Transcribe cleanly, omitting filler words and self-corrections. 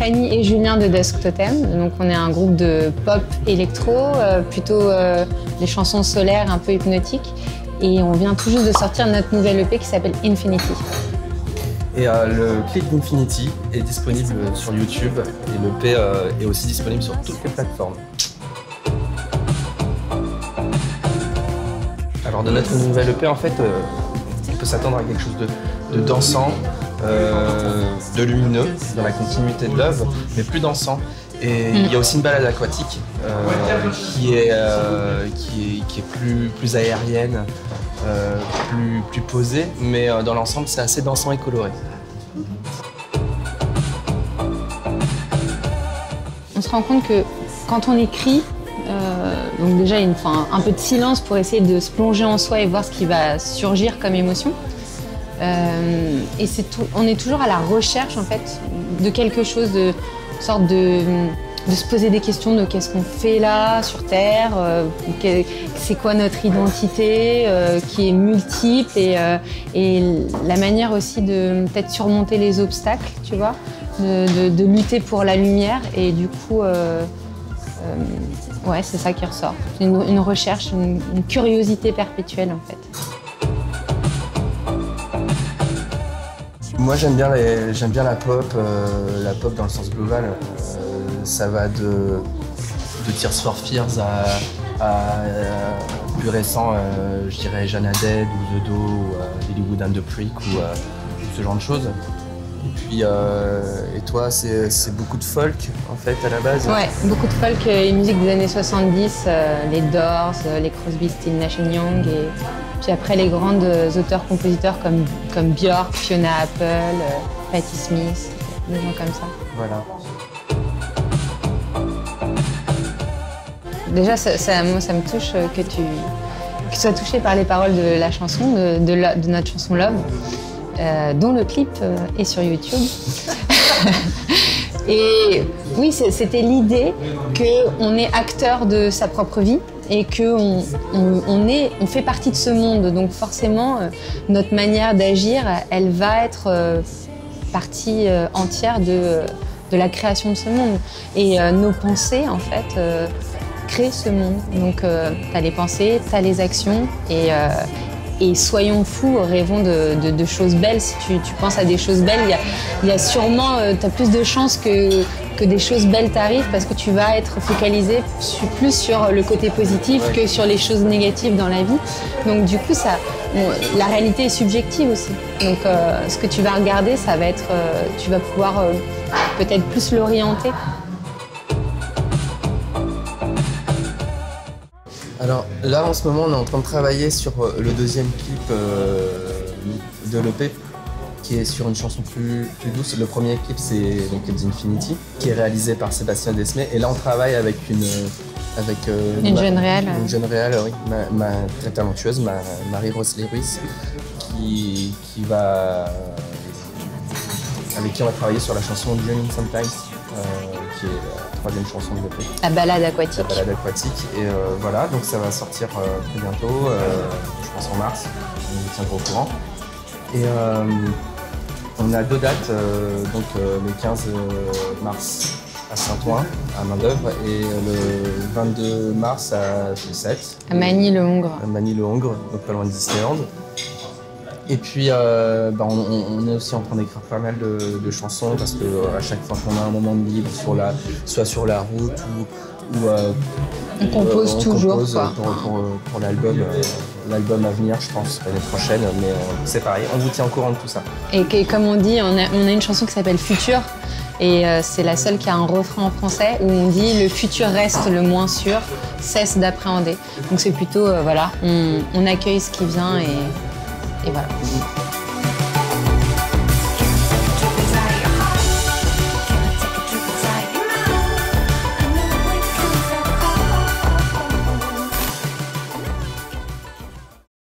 Fanny et Julien de Dusk Totem. Donc on est un groupe de pop électro, plutôt des chansons solaires un peu hypnotiques. Et on vient tout juste de sortir notre nouvelle EP qui s'appelle Infinity. Et le clip d'Infinity est disponible sur YouTube et l'EP est aussi disponible sur toutes les plateformes. Alors de notre nouvelle EP, en fait, on peut s'attendre à quelque chose de dansant, de lumineux, dans la continuité de l'œuvre, mais plus dansant. Et il y a aussi une balade aquatique qui est plus aérienne, plus posée, mais dans l'ensemble c'est assez dansant et coloré. On se rend compte que quand on écrit, donc déjà il faut un peu de silence pour essayer de se plonger en soi et voir ce qui va surgir comme émotion. Et on est toujours à la recherche en fait de quelque chose, de sorte de se poser des questions de qu'est-ce qu'on fait là sur Terre, c'est quoi notre identité qui est multiple et la manière aussi de peut-être surmonter les obstacles, tu vois, de lutter pour la lumière et du coup ouais, c'est ça qui ressort, une recherche, une curiosité perpétuelle en fait. Moi j'aime bien la pop dans le sens global. Ça va de Tears for Fears à plus récent, je dirais Jana Dead ou The Do ou Lilywood and the Prick ou ce genre de choses. Et puis, et toi, c'est beaucoup de folk en fait à la base? Ouais, beaucoup de folk et musique des années 70, les Doors, les Crosby, Stills, Nash & Young et puis après les grandes auteurs-compositeurs comme Björk, Fiona Apple, Patti Smith, des gens comme ça. Voilà. Déjà, moi, ça me touche que tu sois touché par les paroles de la chanson, de notre chanson Love, dont le clip est sur YouTube. Et oui, c'était l'idée qu'on est acteur de sa propre vie et qu'on fait partie de ce monde. Donc forcément, notre manière d'agir, elle va être partie entière de la création de ce monde. Et nos pensées, en fait, créent ce monde. Donc t'as les pensées, t'as les actions et soyons fous, rêvons de choses belles. Si tu penses à des choses belles, il y a sûrement, t'as plus de chances que des choses belles t'arrivent parce que tu vas être focalisé plus sur le côté positif que sur les choses négatives dans la vie. Donc du coup, la réalité est subjective aussi. Donc ce que tu vas regarder, ça va être, tu vas pouvoir peut-être plus l'orienter. Alors là, en ce moment, on est en train de travailler sur le deuxième clip de l'EP, qui est sur une chanson plus douce. Le premier clip, c'est Infinity, qui est réalisé par Sébastien Desmé. Et là, on travaille avec une jeune réal. Une jeune réal, oui, très talentueuse, Marie-Rose Lewis, avec qui on va travailler sur la chanson Dreaming Sometimes, qui est la troisième chanson de l'EP. La balade aquatique. La balade aquatique. Et voilà, donc ça va sortir très bientôt, je pense en mars, on vous tiendra au courant. Et on a deux dates, donc le 15 mars à Saint-Ouen, à Main-d'Œuvre, et le 22 mars à Fessette. À Magny-le-Hongre. À Magny-le-Hongre, donc pas loin de Disneyland. Et puis on est aussi en train d'écrire pas mal de chansons parce que à chaque fois qu'on a un moment de libre, soit sur la route ou on compose toujours pour l'album à venir, je pense, l'année prochaine, mais c'est pareil, on vous tient au courant de tout ça. Et comme on dit, on a une chanson qui s'appelle Futur et c'est la seule qui a un refrain en français où on dit « Le futur reste le moins sûr, cesse d'appréhender ». Donc c'est plutôt, voilà, on accueille ce qui vient et voilà.